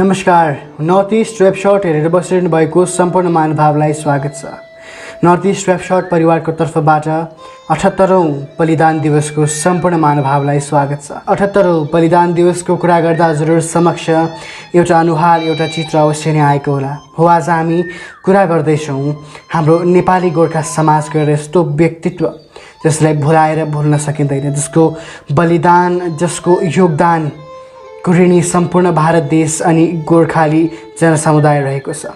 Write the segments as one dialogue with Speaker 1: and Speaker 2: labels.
Speaker 1: नमस्कार। North east web short हेरेर बसिरहनु भएको सम्पूर्ण महानुभावलाई स्वागत छ। नर्थ इस्ट वेब सर्ट परिवारको तर्फबाट 78औं बलिदान दिवसको सम्पूर्ण महानुभावलाई स्वागत छ। 78औं बलिदान दिवसको कुरा गर्दा हजुरहरु समक्ष एउटा अनुहार, एउटा चित्र अवश्य नै आएको होला। हो, आज हामी कुरा गर्दैछौँ हाम्रो नेपाली गोर्खा समाजको यस्तो व्यक्तित्व जसलाई भुलाएर भुल्न सकिँदैन, जसको बलिदान, जसको योगदान ऋणी सम्पूर्ण भारत देश अनि गोर्खाली जनसमुदाय रहेको छ।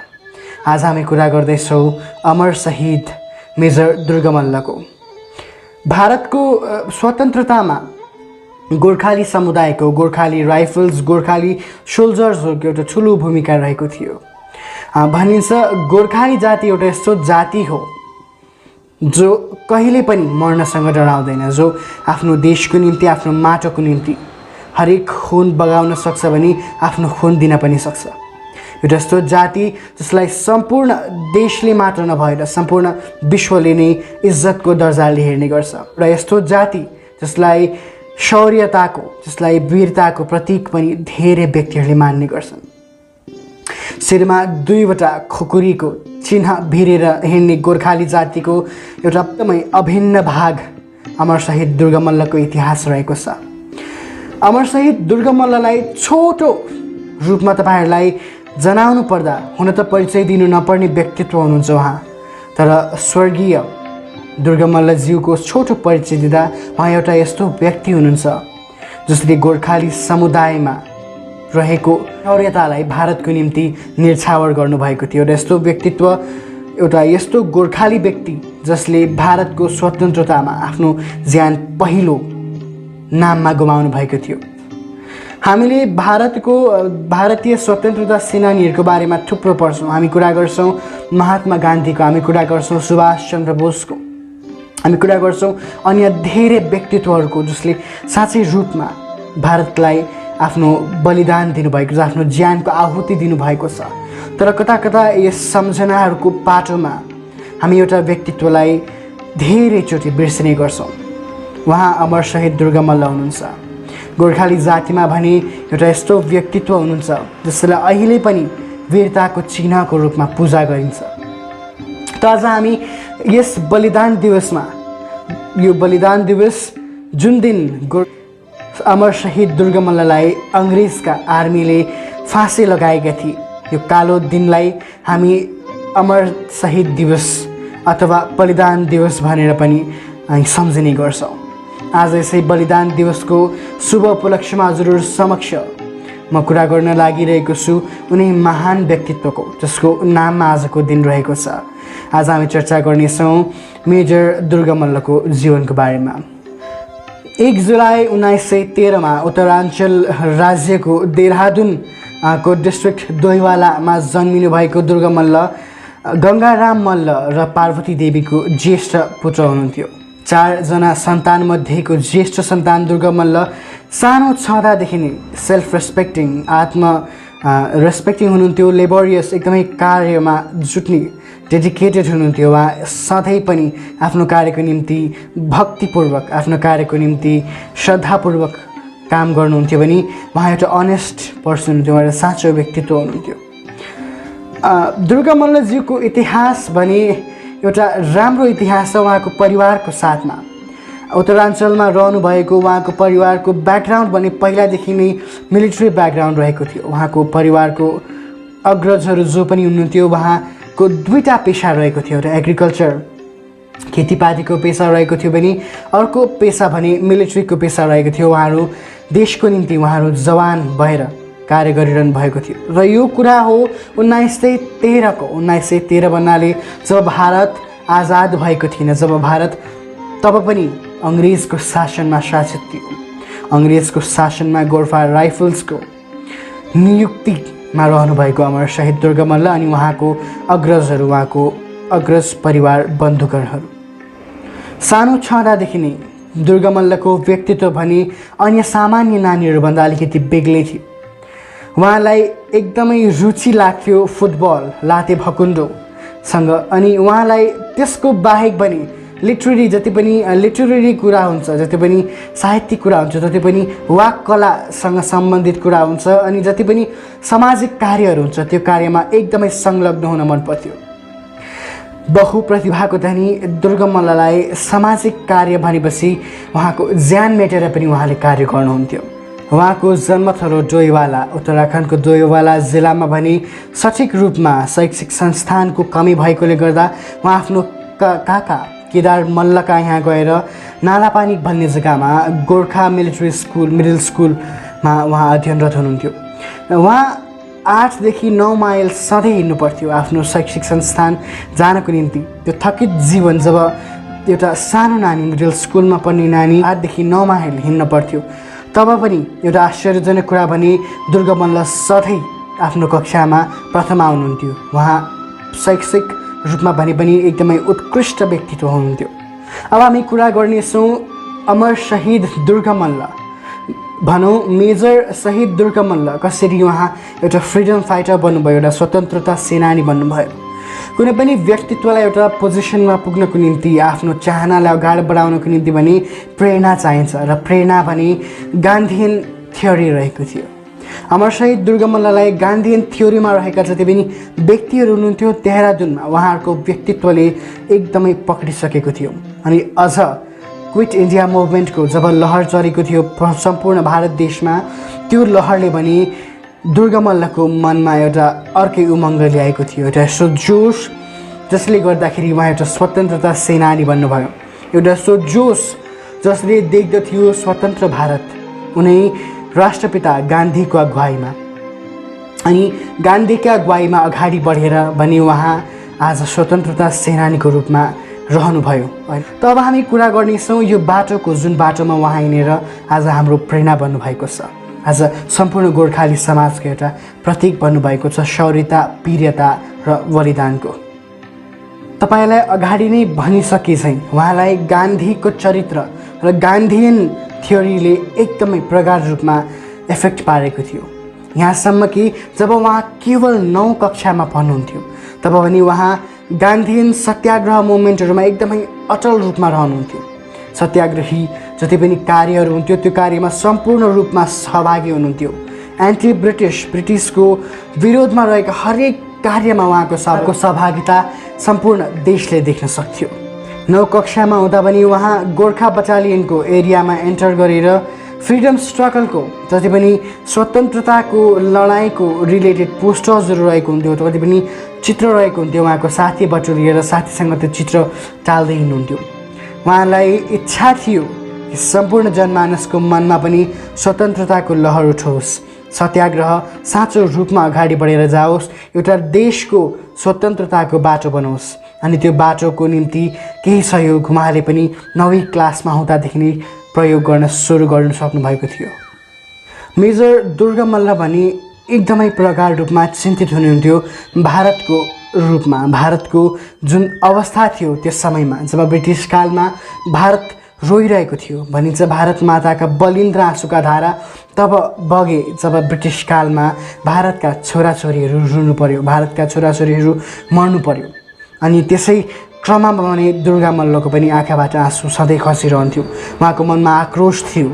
Speaker 1: आज हामी कुरा गर्दैछौँ अमर शहीद मेजर दुर्गा मल्लको। भारतको स्वतन्त्रतामा गोर्खाली समुदायको, गोर्खाली राइफल्स, गोर्खाली सोल्जर्सहरूको एउटा ठुलो भूमिका रहेको थियो। भनिन्छ गोर्खाली जाति एउटा यस्तो जाति हो जो कहिले पनि मर्नसँग डराउँदैन, जो आफ्नो देशको निम्ति, आफ्नो माटोको निम्ति हरेक खुन बगाउन सक्छ भने आफ्नो खुन दिन पनि सक्छ। एउटा यस्तो जाति जसलाई सम्पूर्ण देशले मात्र नभएर सम्पूर्ण विश्वले नै इज्जतको दर्जाले हेर्ने गर्छ। र यस्तो जाति जसलाई शौर्यताको, जसलाई वीरताको प्रतीक पनि धेरै व्यक्तिहरूले मान्ने गर्छन्। शिरमा दुईवटा खुकुरीको चिन्ह भिरेर हिँड्ने गोर्खाली जातिको एउटा एकदमै अभिन्न भाग अमर शहीद दुर्गा मल्लको इतिहास रहेको छ। अमर शहीद दुर्गा मल्ललाई छोटो रूपमा तपाईहरुलाई जनाउनु पर्दा हुन त परिचय दिनु नपर्ने व्यक्तित्व हुनुहुन्छ उहाँ, तर स्वर्गीय दुर्गा मल्लज्यूको छोटो परिचय दिँदा उहाँ एउटा यस्तो व्यक्ति हुनुहुन्छ जसले गोर्खाली समुदायमा रहेको शौर्यतालाई भारतको निम्ति निर्छावर गर्नुभएको थियो। र यस्तो व्यक्तित्व, एउटा यस्तो गोर्खाली व्यक्ति जसले भारतको स्वतन्त्रतामा आफ्नो ज्यान पहिलो नाममा गुमाउनु भएको थियो। हामीले भारतीय स्वतन्त्रता सेनानीहरूको बारेमा थुप्रो पढ्छौँ। हामी कुरा गर्छौँ महात्मा गान्धीको, हामी कुरा गर्छौँ सुभाष चन्द्र बोसको, हामी कुरा गर्छौँ अन्य धेरै व्यक्तित्वहरूको जसले साँच्चै रूपमा भारतलाई आफ्नो बलिदान दिनुभएको छ, आफ्नो ज्यानको आहुति दिनुभएको छ। तर कता कता यस सम्झनाहरूको पाटोमा हामी एउटा व्यक्तित्वलाई धेरैचोटि बिर्सिने गर्छौँ। उहाँ अमर शहीद दुर्गा मल्ल हुनुहुन्छ। गोर्खाली जातिमा भने एउटा यस्तो व्यक्तित्व हुनुहुन्छ जसलाई अहिले पनि वीरताको चिन्हको रूपमा पूजा गरिन्छ। त आज हामी यस बलिदान दिवसमा, यो बलिदान दिवस जुन दिन अमर शहीद दुर्गा मल्ललाई अङ्ग्रेजका आर्मीले फाँसी लगाएका थिए, यो कालो दिनलाई हामी अमर शहीद दिवस अथवा बलिदान दिवस भनेर पनि सम्झिने गर्छौँ। आज यसै बलिदान दिवसको शुभ उपलक्ष्यमा हजुरहरु समक्ष म कुरा गर्न लागिरहेको छु उनी महान व्यक्तित्वको जसको नाममा आजको दिन रहेको छ। आज हामी चर्चा गर्नेछौँ मेजर दुर्गा मल्लको जीवनको बारेमा। 1 जुलाई 1913 मा उत्तराञ्चल राज्यको देहरादुन को डिस्ट्रिक्ट दोइवालामा जन्मिनु भएको दुर्गा मल्ल गङ्गाराम मल्ल र पार्वती देवीको ज्येष्ठ पुत्र हुनुहुन्थ्यो। 4 जना सन्तान मध्येको ज्येष्ठ सन्तान दुर्गा मल्ल सानो छँदादेखि नै सेल्फ रेस्पेक्टिङ, रेस्पेक्टिङ हुनुहुन्थ्यो। लेबोरियस, एकदमै कार्यमा जुट्ने, डेडिकेटेड हुनुहुन्थ्यो। उहाँ सधैँ पनि आफ्नो कार्यको निम्ति भक्तिपूर्वक, आफ्नो कार्यको निम्ति श्रद्धापूर्वक काम गर्नुहुन्थ्यो भने उहाँ एउटा अनेस्ट पर्सन हुनुहुन्थ्यो, एउटा साँचो व्यक्तित्व हुनुहुन्थ्यो। दुर्गा मल्लज्यूको इतिहास भने एउटा राम्रो इतिहास छ। उहाँको परिवारको साथमा उत्तराञ्चलमा रहनुभएको उहाँको परिवारको ब्याकग्राउन्ड भने पहिलादेखि नै मिलिट्री ब्याकग्राउन्ड रहेको थियो। उहाँको परिवारको अग्रजहरू जो पनि हुनुहुन्थ्यो उहाँको दुईटा पेसा रहेको थियो। एउटा एग्रिकल्चर, खेतीपातीको पेसा रहेको थियो भने अर्को पेसा भने मिलिट्रीको पेसा रहेको थियो। उहाँहरू देशको निम्ति उहाँहरू जवान भएर कार्य गरिरहनु भएको थियो। र यो कुरा हो 1913 को। 1913 भन्नाले जब भारत आजाद भएको थिएन, जब भारत तब पनि अङ्ग्रेजको शासनमा शासित थियो। अङ्ग्रेजको शासनमा गोर्खा राइफल्सको नियुक्तिमा रहनुभएको अमर शहीद दुर्गा मल्ल अनि उहाँको अग्रजहरू, उहाँको अग्रज परिवार बन्धुगणहरू। सानो छँदादेखि नै दुर्गा मल्लको व्यक्तित्व भने अन्य सामान्य नानीहरूभन्दा अलिकति बेग्लै थियो। उहाँलाई एकदमै रुचि लाग्थ्यो फुटबल, लाते भकुन्डोसँग, अनि उहाँलाई त्यसको बाहेक पनि लिटरेरी कुरा हुन्छ, जति पनि साहित्यिक कुरा हुन्छ, जति पनि वाक कलासँग सम्बन्धित कुरा हुन्छ अनि जति पनि सामाजिक कार्यहरू हुन्छ त्यो कार्यमा एकदमै संलग्न हुन मन पर्थ्यो। बहुप्रतिभाको धनी दुर्गा मल्ललाई सामाजिक कार्य भनेपछि उहाँको ज्यान मेटेर पनि उहाँले कार्य गर्नुहुन्थ्यो। उहाँको जन्मथलो डोईवाला, उत्तराखण्डको डोईवाला जिल्लामा भने सठिक रूपमा शैक्षिक संस्थानको कमी भएकोले गर्दा उहाँ आफ्नो काका केदार मल्लका यहाँ गएर नालापानी भन्ने जग्गामा गोर्खा मिडल स्कुलमा उहाँ अध्ययनरत हुनुहुन्थ्यो। उहाँ 8 देखि 9 माइल सधैँ हिँड्नु पर्थ्यो आफ्नो शैक्षिक संस्थान जानको निम्ति। त्यो थकित जीवन, जब एउटा सानो नानी मिडल स्कुलमा पढ्ने नानी 8 देखि 9 माइल हिँड्न पर्थ्यो, तब पनि एउटा आश्चर्यजनक कुरा भने दुर्गा मल्ल सधैँ आफ्नो कक्षामा प्रथम आउनुहुन्थ्यो। उहाँ शैक्षिक रूपमा भने पनि एकदमै उत्कृष्ट व्यक्तित्व हुनुहुन्थ्यो। अब हामी कुरा गर्नेछौँ अमर शहीद दुर्गा मल्ल, भनौँ मेजर शहीद दुर्गा मल्ल कसरी उहाँ एउटा फ्रिडम फाइटर बन्नुभयो, एउटा स्वतन्त्रता सेनानी बन्नुभयो। कुनै पनि व्यक्तित्वलाई एउटा पोजिसनमा पुग्नको निम्ति, आफ्नो चाहनालाई अगाडि बढाउनको निम्ति भने प्रेरणा चाहिन्छ र प्रेरणा भने गान्धीयन थ्योरी रहेको थियो। अमर शहीद दुर्गा मल्ललाई गान्धीयन थ्योरीमा रहेका जति पनि व्यक्तिहरू हुनुहुन्थ्यो देहरादुनमा उहाँहरूको व्यक्तित्वले एकदमै पक्रिसकेको थियो। अनि अझ क्विट इन्डिया मुभमेन्टको जब लहर चलेको थियो सम्पूर्ण भारत देशमा, त्यो लहरले भने दुर्गा मल्लको मनमा एउटा अर्कै उमङ्ग ल्याएको थियो, एउटा यस्तो जोस जसले गर्दाखेरि उहाँ एउटा स्वतन्त्रता सेनानी बन्नुभयो। एउटा यस्तो जोस जसले देख्दथ्यो स्वतन्त्र भारत उनै राष्ट्रपिता गान्धीको अगुवाईमा, अनि गान्धीका अगुवाईमा अगाडि बढेर भने उहाँ आज स्वतन्त्रता सेनानीको रूपमा रहनुभयो। त अब हामी कुरा गर्नेछौँ यो बाटोको, जुन बाटोमा उहाँ हिँडेर आज हाम्रो प्रेरणा बन्नुभएको छ, आज सम्पूर्ण गोर्खाली समाजको एउटा प्रतीक बन्नुभएको छ शौर्यता, वीरता र बलिदानको। तपाईँलाई अगाडि नै भनिसके चाहिँ उहाँलाई गान्धीको चरित्र र गान्धीयन थ्योरीले एकदमै प्रगाढ रूपमा इफेक्ट पारेको थियो। यहाँसम्म कि जब उहाँ केवल 9 कक्षामा पढ्नुहुन्थ्यो तब पनि उहाँ गान्धीयन सत्याग्रह मुभमेन्टहरूमा एकदमै अटल रूपमा रहनुहुन्थ्यो। सत्याग्रही जति पनि कार्यहरू हुन्थ्यो त्यो कार्यमा सम्पूर्ण रूपमा सहभागी हुनुहुन्थ्यो। एन्टी ब्रिटिसको विरोधमा रहेका हरेक कार्यमा उहाँको सहभागिता सम्पूर्ण देशले देख्न सक्थ्यो। 9 कक्षामा हुँदा पनि उहाँ गोर्खा बटालियनको एरियामा एन्टर गरेर फ्रिडम स्ट्रगलको जति पनि स्वतन्त्रताको लडाइँको रिलेटेड पोस्टर्सहरू रहेको हुन्थ्यो, कति पनि चित्र रहेको हुन्थ्यो, उहाँको साथी बटुलिएर साथीसँग त्यो चित्र टाल्दै हिँड्नुहुन्थ्यो। उहाँलाई इच्छा थियो कि सम्पूर्ण जनमानसको मनमा पनि स्वतन्त्रताको लहर उठोस्, सत्याग्रह साँचो रूपमा अगाडि बढेर जाओस्, एउटा देशको स्वतन्त्रताको बाटो बनोस्। अनि त्यो बाटोको निम्ति केही सहयोग उहाँले पनि 9वीं क्लासमा हुँदादेखि नै प्रयोग गर्न सुरु गर्नु सक्नुभएको थियो। मेजर दुर्गा मल्ल भने एकदमै प्रगाढ रूपमा चिन्तित हुनुहुन्थ्यो भारतको रूपमा। भारतको जुन अवस्था थियो त्यस समयमा जब ब्रिटिस कालमा भारत रोइरहेको थियो, भनिन्छ भारत माताका बलिन्द्र आँसुका धारा तब बगे जब ब्रिटिस कालमा भारतका छोराछोरीहरू रुनु पर्यो, भारतका छोराछोरीहरू मर्नु पर्यो। अनि त्यसै क्रममा भने दुर्गा मल्लको पनि आँखाबाट आँसु सधैँ खसिरहन्थ्यो। उहाँको मनमा आक्रोश थियो,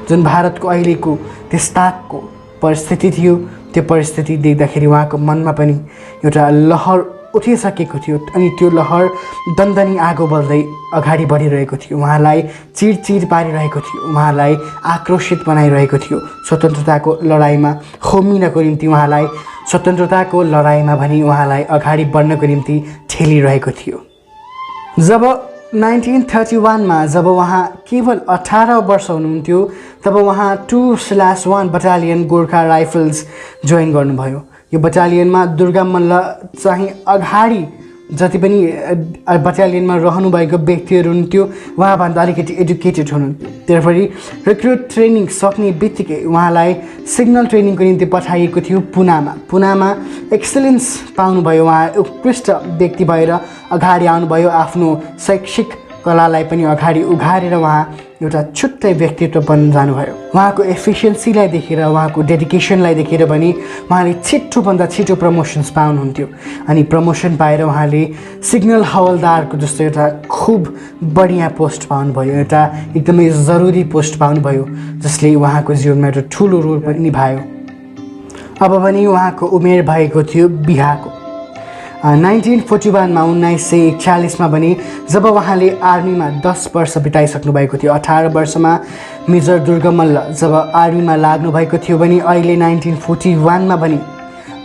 Speaker 1: जुन भारतको अहिलेको त्यस ताकको परिस्थिति थियो त्यो परिस्थिति देख्दाखेरि उहाँको मनमा पनि एउटा लहर उठिसकेको थियो। अनि त्यो लहर दन्दनी आगो बल्दै अगाडि बढिरहेको थियो, उहाँलाई चिरचिर पारिरहेको थियो, उहाँलाई आक्रोशित बनाइरहेको थियो। स्वतन्त्रताको लडाइँमा होमिनको निम्ति उहाँलाई, स्वतन्त्रताको लडाइँमा भने उहाँलाई अगाडि बढ्नको निम्ति ठेलिरहेको थियो। जब 1931मा जब उहाँ केवल 18 वर्ष हुनुहुन्थ्यो तब उहाँ 2/1 बटालियन गोर्खा राइफल्स जोइन गर्नुभयो। यो बटालियनमा दुर्गा मल्ल चाहिँ अगाडि जति पनि बटालियनमा रहनुभएको व्यक्तिहरू हुनुहुन्थ्यो उहाँभन्दा अलिकति एडुकेटेड हुनुहुन्थ्यो। त्यसरी रिक्रुट ट्रेनिङ सक्ने बित्तिकै उहाँलाई सिग्नल ट्रेनिङको निम्ति पठाइएको थियो पुनामा एक्सलेन्स पाउनुभयो। उहाँ उत्कृष्ट व्यक्ति भएर अगाडि आउनुभयो, आफ्नो शैक्षिक कलालाई पनि अगाडि उघारेर उहाँ एउटा छुट्टै व्यक्तित्व बन्न जानुभयो। उहाँको एफिसियन्सीलाई देखेर, उहाँको डेडिकेसनलाई देखेर पनि उहाँले छिटोभन्दा छिटो प्रमोसन्स पाउनुहुन्थ्यो अनि प्रमोसन पाएर उहाँले सिग्नल हवलदारको जस्तो एउटा खुब बढिया पोस्ट पाउनुभयो, एउटा एकदमै जरुरी पोस्ट पाउनुभयो जसले उहाँको जीवनमा एउटा ठुलो रोल पनि निभायो। अब पनि उहाँको उमेर भएको थियो बिहाको। 1941 मा 1941 पनि जब उहाँले आर्मीमा 10 वर्ष बिताइसक्नु भएको थियो। 18 वर्षमा मेजर दुर्गा मल्ल जब आर्मीमा लाग्नु भएको थियो भने अहिले 1941 मा पनि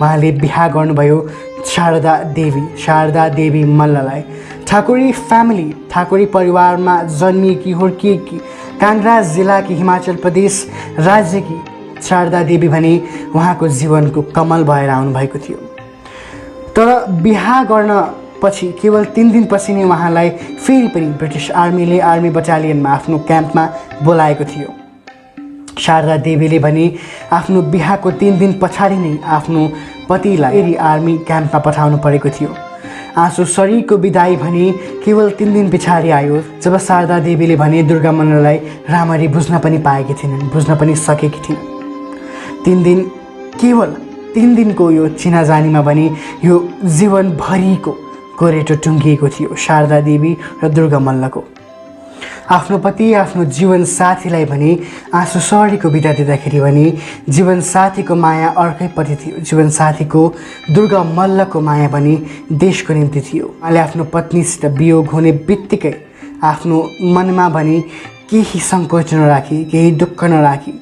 Speaker 1: उहाँले बिहा गर्नुभयो शारदा देवी मल्ललाई। ठाकुरी फ्यामिली, ठाकुरी परिवारमा जन्मिएकी हुर्किएकी काङ्ग्रा जिल्लाकी हिमाचल प्रदेश राज्यकी शारदा देवी भने उहाँको जीवनको कमल भएर आउनुभएको थियो। तर बिहा गर्न पछि केवल 3 दिनपछि नै उहाँलाई फेरि पनि ब्रिटिस आर्मीले आर्मी बटालियनमा आफ्नो क्याम्पमा बोलाएको थियो। शारदा देवीले भने आफ्नो बिहाको 3 दिन पछाडि नै आफ्नो पतिलाई फेरि आर्मी क्याम्पमा पठाउनु परेको थियो। आँसु सरीको बिदाई भने केवल 3 दिन पछाडि आयो जब शारदा देवीले भने दुर्गा मल्ललाई राम्ररी बुझ्न पनि पाएकी थिइनन्, बुझ्न पनि सकेकी थिइनन्। केवल 3 दिनको यो चिनाजानीमा पनि यो जीवनभरिको गोरेटो टुङ्गिएको थियो शारदा देवी र दुर्गा मल्लको। आफ्नो पति, आफ्नो जीवनसाथीलाई भने आँसु सरीको बिदा दिँदाखेरि भने जीवनसाथीको माया अर्कैपट्टि थियो। जीवनसाथीको दुर्गा मल्लको माया पनि देशको निम्ति थियो। उहाँले आफ्नो पत्नीसित वियोग हुने बित्तिकै आफ्नो मनमा भने केही सङ्कोच नराखी, केही दुःख नराखी,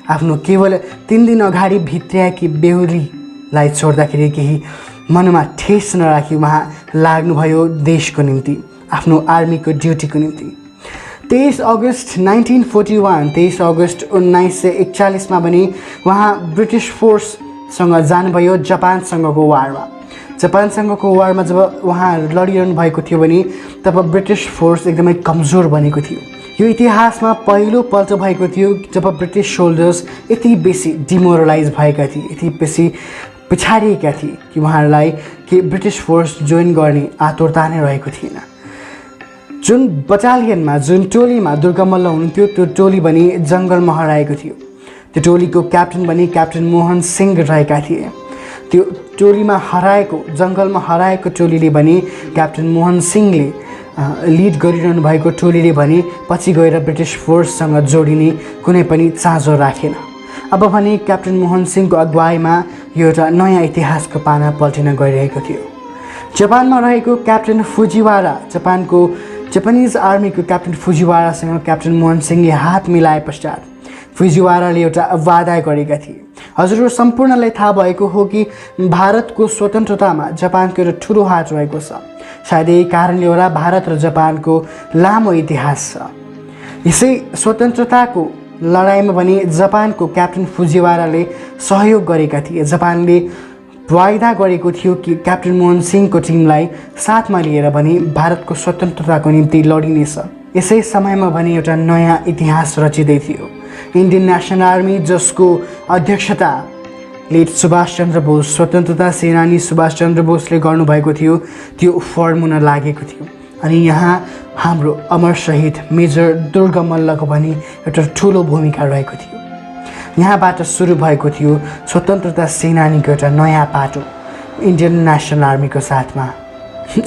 Speaker 1: आफ्नो केवल 3 दिन अगाडि भित्र्याएकी बेहुलीलाई छोड्दाखेरि केही मनमा ठेस नराखी उहाँ लाग्नुभयो देशको निम्ति, आफ्नो आर्मीको ड्युटीको निम्ति। 23 अगस्त 1941 मा पनि उहाँ ब्रिटिस फोर्ससँग जानुभयो जापानसँगको वारमा। जापानसँगको वारमा जब उहाँ लडिरहनु भएको थियो भने तब ब्रिटिस फोर्स एकदमै कमजोर बनेको थियो। यो इतिहासमा पहिलोपल्ट भएको थियो जब ब्रिटिस सोल्जर्स यति बेसी डिमोरलाइज भएका थिए, यति बेसी पछाडिएका थिए कि उहाँहरूलाई कि ब्रिटिस फोर्स जोइन गर्ने आतुरता नै रहेको थिएन। जुन बटालियनमा, जुन टोलीमा दुर्गा मल्ल हुनुहुन्थ्यो त्यो टोली पनि जङ्गलमा हराएको थियो। त्यो टोलीको क्याप्टन पनि क्याप्टन मोहन सिंह रहेका थिए। त्यो टोलीमा हराएको, जङ्गलमा हराएको टोलीले पनि क्याप्टन मोहन सिंहले लिड गरिरहनु भएको टोलीले भने पछि गएर ब्रिटिस फोर्ससँग जोडिने कुनै पनि चाँजो राखेन। अब भने क्याप्टन मोहन सिंहको अगुवाईमा यो एउटा नयाँ इतिहासको पाना पल्टिन गइरहेको थियो। जापानमा रहेको क्याप्टन फुजिवारा, जापानिज आर्मीको क्याप्टन फुजिवारासँग क्याप्टन मोहन सिंहले हात मिलाए पश्चात फुजिवाराले एउटा वादा गरेका थिए। हजुरहरू सम्पूर्णलाई थाहा भएको हो कि भारतको स्वतन्त्रतामा जापानको एउटा ठुलो हात रहेको छ। सायद यही कारणले होला भारत र जापानको लामो इतिहास छ। यसै स्वतन्त्रताको लडाइँमा पनि जापानको क्याप्टन फुजिवाराले सहयोग गरेका थिए। जापानले वायदा गरेको थियो कि क्याप्टन मोहन सिंहको टिमलाई साथमा लिएर पनि भारतको स्वतन्त्रताको निम्ति लडिनेछ। यसै समयमा पनि एउटा नयाँ इतिहास रचिँदै थियो। इन्डियन नेसनल आर्मी जसको अध्यक्षता लेट सुभाष चन्द्र बोस, स्वतन्त्रता सेनानी सुभाष चन्द्र बोसले गर्नुभएको थियो, त्यो फर्म हुन लागेको थियो। अनि यहाँ हाम्रो अमर शहीद मेजर दुर्गा मल्लको पनि एउटा ठुलो भूमिका रहेको थियो। यहाँबाट सुरु भएको थियो स्वतन्त्रता सेनानीको एउटा नयाँ पाटो इन्डियन नेसनल आर्मीको साथमा।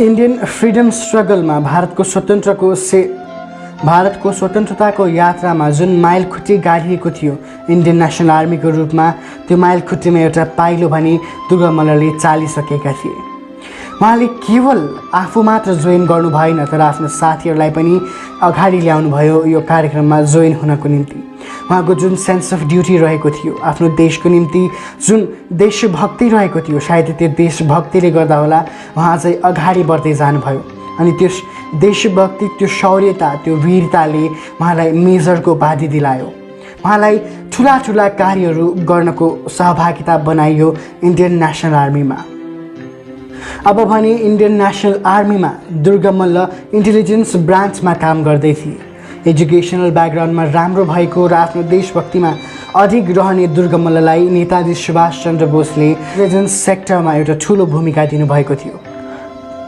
Speaker 1: इन्डियन फ्रिडम स्ट्रगलमा भारतको स्वतन्त्रताको यात्रामा जुन माइलखुट्टी गाडिएको थियो इन्डियन नेसनल आर्मीको रूपमा, त्यो माइलखुट्टीमा एउटा पाइलो भने दुर्गा मल्लले चालिसकेका थिए। उहाँले केवल आफू मात्र जोइन गर्नु भएन तर आफ्नो साथीहरूलाई पनि अगाडि ल्याउनु भयो यो कार्यक्रममा जोइन हुनको निम्ति। उहाँको जुन सेन्स अफ ड्युटी रहेको थियो, आफ्नो देशको निम्ति जुन देशभक्ति रहेको थियो, सायद त्यो देशभक्तिले गर्दा होला उहाँ चाहिँ अगाडि बढ्दै जानुभयो। अनि त्यो देशभक्ति, त्यो शौर्यता, त्यो वीरताले उहाँलाई मेजरको उपाधि दिलायो। उहाँलाई ठुला ठुला कार्यहरू गर्नको सहभागिता बनाइयो इन्डियन नेसनल आर्मीमा। अब भने इन्डियन नेसनल आर्मीमा दुर्गा मल्ल इन्टेलिजेन्स ब्रान्चमा काम गर्दै थिए। एजुकेसनल ब्याकग्राउन्डमा राम्रो भएको र आफ्नो देशभक्तिमा अधिक रहने दुर्गा मल्ललाई नेताजी सुभाष चन्द्र बोसले इन्टेलिजेन्स सेक्टरमा एउटा ठुलो भूमिका दिनुभएको थियो।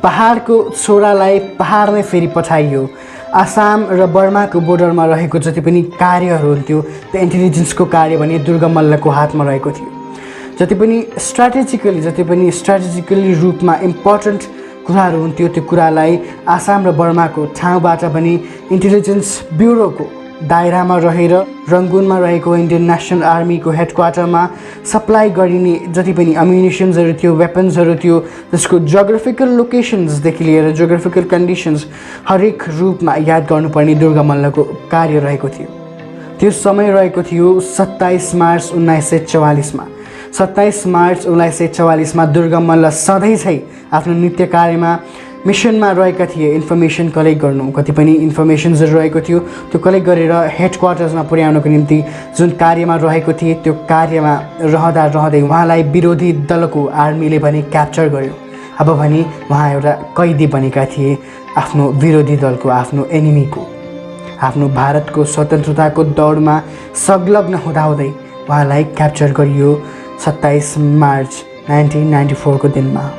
Speaker 1: पहाडको छोरालाई पहाड नै फेरि पठाइयो। आसाम र बर्माको बोर्डरमा रहेको जति पनि कार्यहरू हुन्थ्यो त्यो इन्टेलिजेन्सको कार्य भने दुर्गा मल्लको हातमा रहेको थियो। जति पनि स्ट्राटेजिकली रूपमा इम्पोर्टेन्ट कुराहरू हुन्थ्यो त्यो कुरालाई आसाम र बर्माको ठाउँबाट पनि इन्टेलिजेन्स ब्युरोको दायरामा रहेर रङ्गुनमा रहेको इन्डियन नेसनल आर्मीको हेडक्वार्टरमा सप्लाई गरिने जति पनि अम्युनिसन्सहरू थियो, वेपन्सहरू थियो, त्यसको जियोग्राफिकल लोकेसन्सदेखि लिएर जियोग्राफिकल कन्डिसन्स हरेक रूपमा याद गर्नुपर्ने दुर्गा मल्लको कार्य रहेको थियो। त्यो समय रहेको थियो 27 मार्च 1944मा। 27 मार्च 1944मा दुर्गा मल्ल सधैँझै आफ्नो नृत्य कार्यमा मिसनमा रहेका थिए। इन्फर्मेसन कलेक्ट गर्नु, कति पनि इन्फर्मेसन्सहरू रहेको थियो त्यो कलेक्ट गरेर हेडक्वार्टर्समा पुर्याउनको निम्ति जुन कार्यमा रहेको थिए त्यो कार्यमा रहँदै उहाँलाई विरोधी दलको आर्मीले पनि क्याप्चर गर्यो। अब भने उहाँ एउटा कैदी बनेका थिए आफ्नो विरोधी दलको, आफ्नो एनिमीको। आफ्नो भारतको स्वतन्त्रताको दौडमा संलग्न हुँदाहुँदै उहाँलाई क्याप्चर गरियो 27 मार्च 1994 को दिनमा।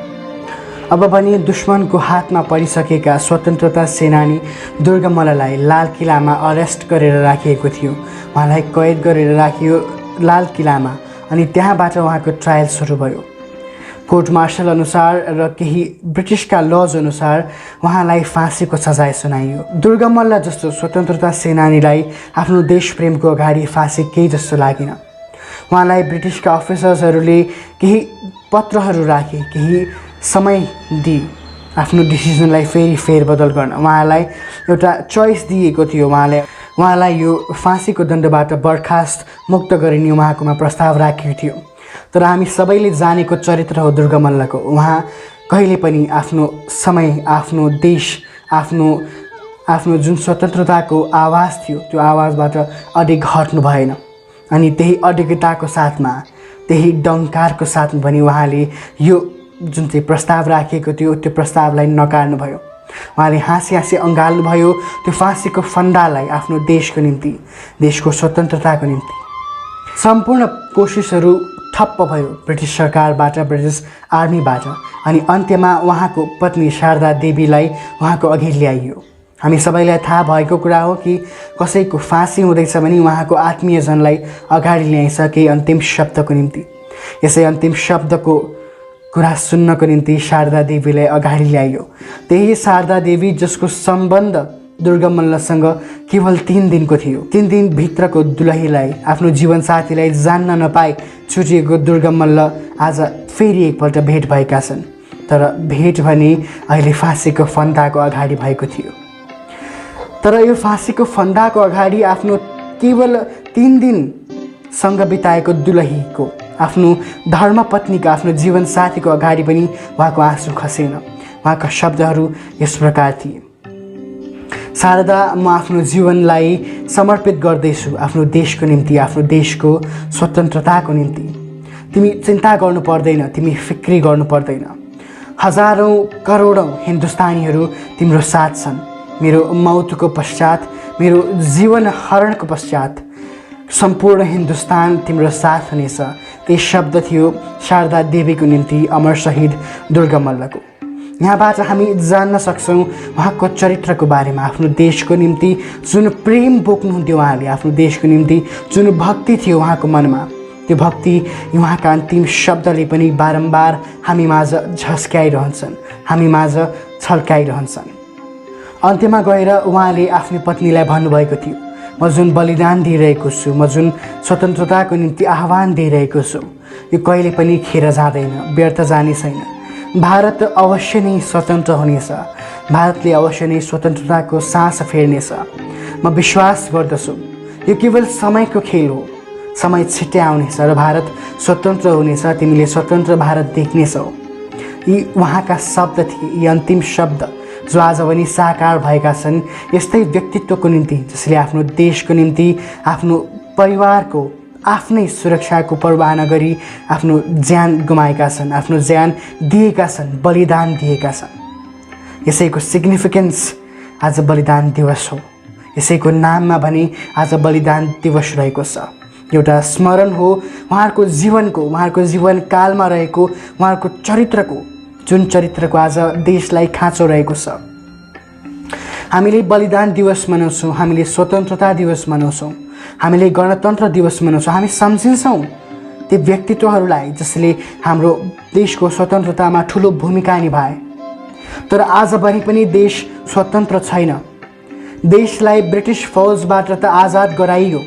Speaker 1: अब भने दुश्मनको हातमा परिसकेका स्वतन्त्रता सेनानी दुर्गा मल्ललाई लाल किल्लामा अरेस्ट गरेर राखिएको थियो। उहाँलाई कैद गरेर राखियो लाल किल्लामा अनि त्यहाँबाट उहाँको ट्रायल सुरु भयो। कोर्ट मार्शल अनुसार र केही ब्रिटिसका लज अनुसार उहाँलाई फाँसीको सजाय सुनाइयो। दुर्गा मल्ल जस्तो स्वतन्त्रता सेनानीलाई आफ्नो देश प्रेमको अगाडि फाँसी केही जस्तो लागेन। उहाँलाई ब्रिटिसका अफिसर्सहरूले केही पत्रहरू राखे, केही समय दिए आफ्नो डिसिजनलाई फेरि फेरबदल गर्न। उहाँलाई एउटा चोइस दिएको थियो। उहाँलाई यो फाँसीको दण्डबाट बर्खास्त मुक्त गरिने उहाँकोमा प्रस्ताव राखिएको थियो। तर हामी सबैले जानेको चरित्र हो दुर्गा मल्लको। उहाँ कहिले पनि आफ्नो समय, आफ्नो देश, आफ्नो जुन स्वतन्त्रताको आवाज थियो त्यो आवाजबाट अडिग हट्नु भएन। अनि त्यही अडिगताको साथमा, त्यही डङ्कारको साथमा पनि उहाँले यो जुन चाहिँ प्रस्ताव राखिएको थियो त्यो प्रस्तावलाई नकार्नुभयो। उहाँले हाँसी अँगाल्नुभयो त्यो फाँसीको फन्दालाई आफ्नो देशको निम्ति, देशको स्वतन्त्रताको निम्ति। सम्पूर्ण कोसिसहरू ठप्प भयो ब्रिटिस सरकारबाट, ब्रिटिस आर्मीबाट। अनि अन्त्यमा उहाँको पत्नी शारदा देवीलाई उहाँको अघि ल्याइयो। हामी सबैलाई थाहा भएको कुरा हो कि कसैको फाँसी हुँदैछ भने उहाँको आत्मीयजनलाई अगाडि ल्याइन्छ केही अन्तिम शब्दको निम्ति। यसै अन्तिम शब्दको कुरा सुन्नको निम्ति शारदा देवीलाई अगाडि ल्याइयो। त्यही शारदा देवी जसको सम्बन्ध दुर्गा मल्लसँग केवल 3 दिनको थियो। 3 दिनभित्रको दुलहीलाई, आफ्नो जीवनसाथीलाई जान्न नपाई छुटिएको दुर्गा मल्ल आज फेरि एकपल्ट भेट भएका छन्। तर भेट भने अहिले फाँसीको फन्दाको अगाडि भएको थियो। तर यो फाँसीको फन्दाको अगाडि आफ्नो केवल 3 दिनसँग बिताएको दुलहीको, आफ्नो धर्मपत्नीको, आफ्नो जीवनसाथीको अगाडि पनि उहाँको आँसु खसेन। उहाँका शब्दहरू यस प्रकार थिए: शारदा, म आफ्नो जीवनलाई समर्पित गर्दैछु आफ्नो देशको निम्ति, आफ्नो देशको स्वतन्त्रताको निम्ति। तिमी चिन्ता गर्नु पर्दैन, तिमी फिक्री गर्नु पर्दैन। हजारौँ करोडौँ हिन्दुस्तानीहरू तिम्रो साथ छन्। मेरो मौतको पश्चात, मेरो जीवन हरणको पश्चात सम्पूर्ण हिन्दुस्तान तिम्रो साथ हुनेछ। यही शब्द थियो शारदा देवीको निम्ति अमर शहीद दुर्गा मल्लको। यहाँबाट हामी जान्न सक्छौँ उहाँको चरित्रको बारेमा। आफ्नो देशको निम्ति जुन प्रेम बोक्नुहुन्थ्यो उहाँले, आफ्नो देशको निम्ति जुन भक्ति थियो उहाँको मनमा, त्यो भक्ति उहाँका अन्तिम शब्दले पनि बारम्बार हामी माझ झस्क्याइरहन्छन्, हामी माझ छल्काइरहन्छन्। अन्त्यमा गएर उहाँले आफ्नो पत्नीलाई भन्नुभएको थियो, म जुन बलिदान दिइरहेको छु, म जुन स्वतन्त्रताको निम्ति आह्वान दिइरहेको छु, यो कहिले पनि खेर जाँदैन, व्यर्थ जाने छैन। भारत अवश्य नै स्वतन्त्र हुनेछ। भारतले अवश्य नै स्वतन्त्रताको सास फेर्नेछ। म विश्वास गर्दछु यो केवल समयको खेल हो। समय छिट्टै आउनेछ र भारत स्वतन्त्र हुनेछ। तिमीले स्वतन्त्र भारत देख्नेछौ। यी उहाँका शब्द थिए, यी अन्तिम शब्द जो आज पनि साकार भएका छन् यस्तै व्यक्तित्वको निम्ति, जसले आफ्नो देशको निम्ति, आफ्नो परिवारको, आफ्नै सुरक्षाको परवाह नगरी आफ्नो ज्यान गुमाएका छन्, आफ्नो ज्यान दिएका छन्, बलिदान दिएका छन्। यसैको सिग्निफिकेन्स आज बलिदान दिवस हो। यसैको नाममा भने आज बलिदान दिवस रहेको छ। एउटा स्मरण हो उहाँहरूको जीवनको, उहाँहरूको जीवनकालमा रहेको उहाँहरूको चरित्रको, जुन चरित्रको आज देशलाई खाँचो रहेको छ। हामीले बलिदान दिवस मनाउँछौँ, हामीले स्वतन्त्रता दिवस मनाउँछौँ, हामीले गणतन्त्र दिवस मनाउँछौँ। हामी सम्झिन्छौँ ती व्यक्तित्वहरूलाई जसले हाम्रो देशको स्वतन्त्रतामा ठुलो भूमिका निभाए। तर आज पनि देश स्वतन्त्र छैन। देशलाई ब्रिटिस फौजबाट त आजाद गराइयो,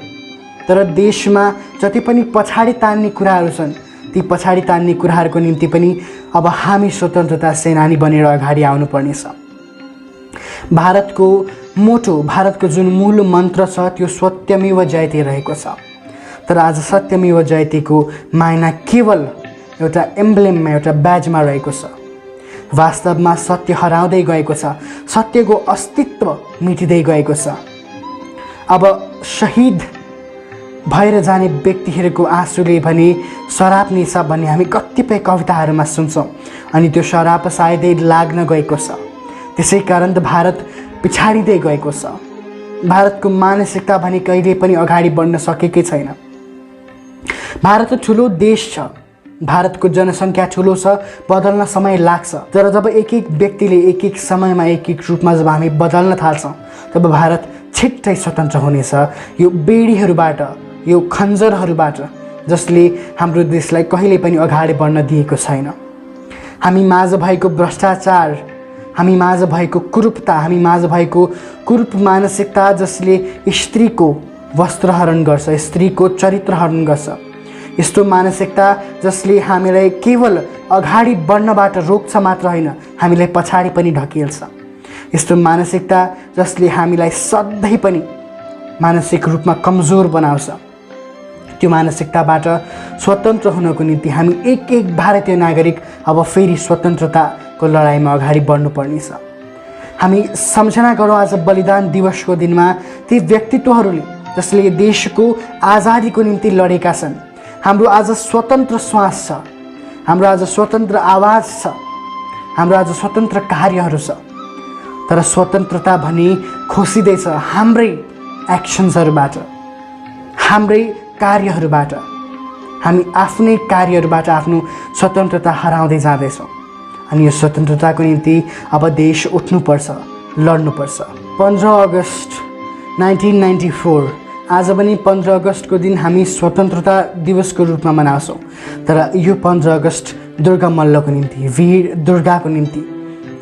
Speaker 1: तर देशमा जति पनि पछाडि तान्ने कुराहरू छन् ती पछाडि तान्ने कुराहरूको निम्ति पनि अब हामी स्वतन्त्रता सेनानी बनेर अगाडि आउनुपर्नेछ। भारतको मोटो, भारतको जुन मूल मन्त्र छ त्यो सत्यमेव जयते रहेको छ। तर आज सत्यमेव जयतेको मायना केवल एउटा एम्ब्लेममा, एउटा ब्याजमा रहेको छ। वास्तवमा सत्य हराउँदै गएको छ, सत्यको अस्तित्व मिटिँदै गएको छ। अब शहीद भएर जाने व्यक्तिहरूको आँसुले भने शराब निसा भन्ने हामी कतिपय कविताहरूमा सुन्छौँ, अनि त्यो शराब सायदै लाग्न गएको छ। त्यसै कारण त भारत पिछाडिँदै गएको छ। भारतको मानसिकता भने कहिले पनि अगाडि बढ्न सकेकै छैन। भारत ठुलो देश छ, भारतको जनसङ्ख्या ठुलो छ, बदल्न समय लाग्छ। तर जब एक एक व्यक्तिले एक एक समयमा एक एक रूपमा जब हामी बदल्न थाल्छौँ तब भारत छिट्टै स्वतन्त्र हुनेछ यो बेडीहरूबाट, यो खन्जरहरूबाट जसले हाम्रो देशलाई कहिले पनि अगाडि बढ्न दिएको छैन। हामी माझ भएको भ्रष्टाचार, हामी माझ भएको कुरूपता, हामी माझ भएको कुरूप मानसिकता जसले स्त्रीको वस्त्रहरण गर्छ, स्त्रीको चरित्रहरण गर्छ, यस्तो मानसिकता जसले हामीलाई केवल अगाडि बढ्नबाट रोक्छ मात्र होइन, हामीलाई पछाडि पनि ढकेल्छ। यस्तो मानसिकता जसले हामीलाई सधैँ पनि मानसिक रूपमा कमजोर बनाउँछ। त्यो मानसिकताबाट स्वतन्त्र हुनको निम्ति हामी एक एक भारतीय नागरिक अब फेरि स्वतन्त्रताको लडाइँमा अगाडि बढ्नुपर्नेछ। हामी सम्झना गरौँ आज बलिदान दिवसको दिनमा ती व्यक्तित्वहरूले जसले देशको आजादीको निम्ति लडेका छन्। हाम्रो आज स्वतन्त्र श्वास छ, हाम्रो आज स्वतन्त्र आवाज छ, हाम्रो आज स्वतन्त्र कार्यहरू छ। तर स्वतन्त्रता भने खोसिँदैछ हाम्रै एक्सन्सहरूबाट, हाम्रै कार्यहरूबाट। हामी आफ्नै कार्यहरूबाट आफ्नो स्वतन्त्रता हराउँदै जाँदैछौँ। अनि यो स्वतन्त्रताको निम्ति अब देश उठ्नुपर्छ, लड्नुपर्छ। 15 अगस्त 1994 आज पनि 15 अगस्तको दिन हामी स्वतन्त्रता दिवसको रूपमा मनाउँछौँ। तर यो 15 अगस्त दुर्गा मल्लको निम्ति, वीर दुर्गाको निम्ति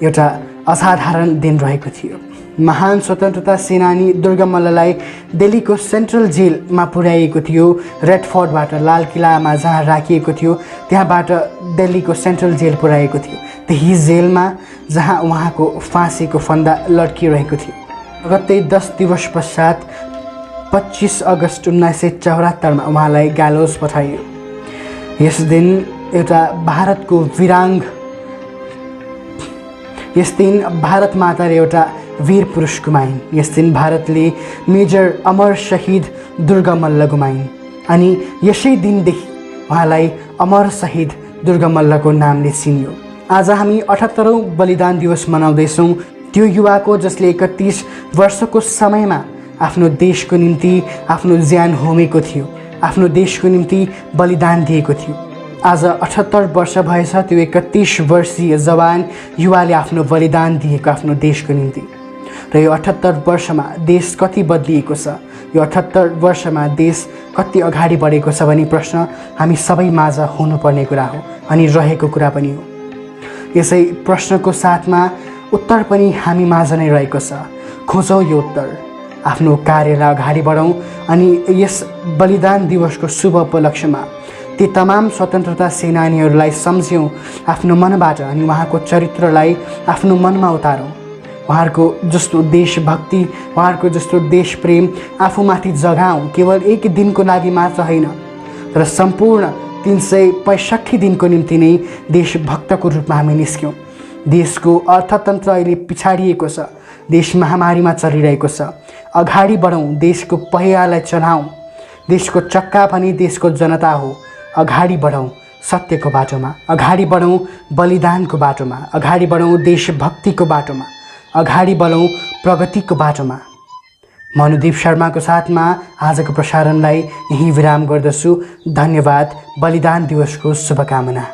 Speaker 1: एउटा असाधारण दिन रहेको थियो। महान स्वतन्त्रता सेनानी दुर्गा मल्ललाई दिल्लीको सेन्ट्रल जेलमा पुर्याइएको थियो। रेड फोर्टबाट, लाल किल्लामा जहाँ राखिएको थियो त्यहाँबाट दिल्लीको सेन्ट्रल जेल पुर्याएको थियो। त्यही जेलमा जहाँ उहाँको फाँसीको फन्दा लड्किरहेको थियो। गतै 10 दिवस पश्चात 25 अगस्त 1974 मा उहाँलाई ग्यालोज पठाइयो। यस दिन एउटा भारतको वीराङ्ग, यस दिन भारत माताले एउटा वीर पुरुष गुमाइन्। यस दिन भारतले मेजर अमर शहीद दुर्गा मल्ल गुमाइन्। अनि यसै दिनदेखि उहाँलाई अमर शहीद दुर्गा मल्लको नामले चिनियो। आज हामी 78औं बलिदान दिवस मनाउँदैछौँ। त्यो युवाको जसले 31 वर्षको समयमा आफ्नो देशको निम्ति आफ्नो ज्यान होमेको थियो, आफ्नो देशको निम्ति बलिदान दिएको थियो। आज 78 वर्ष भएछ त्यो 31 वर्षीय जवान युवाले आफ्नो बलिदान दिएको आफ्नो देशको निम्ति। र यो 78 वर्षमा देश कति बदलिएको छ, यो 78 वर्षमा देश कति अगाडि बढेको छ भन्ने प्रश्न हामी सबै माझ हुनुपर्ने कुरा हो अनि रहेको कुरा पनि हो। यसै प्रश्नको साथमा उत्तर पनि हामी माझ नै रहेको छ। खोजौँ यो उत्तर, आफ्नो कार्यलाई अगाडि बढौँ अनि यस बलिदान दिवसको शुभ उपलक्ष्यमा ती तमाम स्वतन्त्रता सेनानीहरूलाई सम्झ्यौँ आफ्नो मनबाट अनि उहाँको चरित्रलाई आफ्नो मनमा उतारौँ। उहाँहरूको जस्तो देशभक्ति, उहाँहरूको जस्तो देशप्रेम आफूमाथि जगाऊँ। केवल एक दिनको लागि मात्र होइन, तर सम्पूर्ण 365 दिनको निम्ति नै देशभक्तको रूपमा हामी निस्क्यौँ। देशको अर्थतन्त्र अहिले पिछाडिएको छ, देश महामारीमा चलिरहेको छ। अगाडि बढौँ, देशको पहियालाई चलाऊँ। देशको चक्का पनि देशको जनता हो। अगाडि बढौँ सत्यको बाटोमा, अगाडि बढौँ बलिदानको बाटोमा, अगाडि बढौँ देशभक्तिको बाटोमा, अगाडि बढौँ प्रगतिको बाटोमा। म अनुदीप शर्माको साथमा आजको प्रसारणलाई यहीँ विराम गर्दछु। धन्यवाद। बलिदान दिवसको शुभकामना।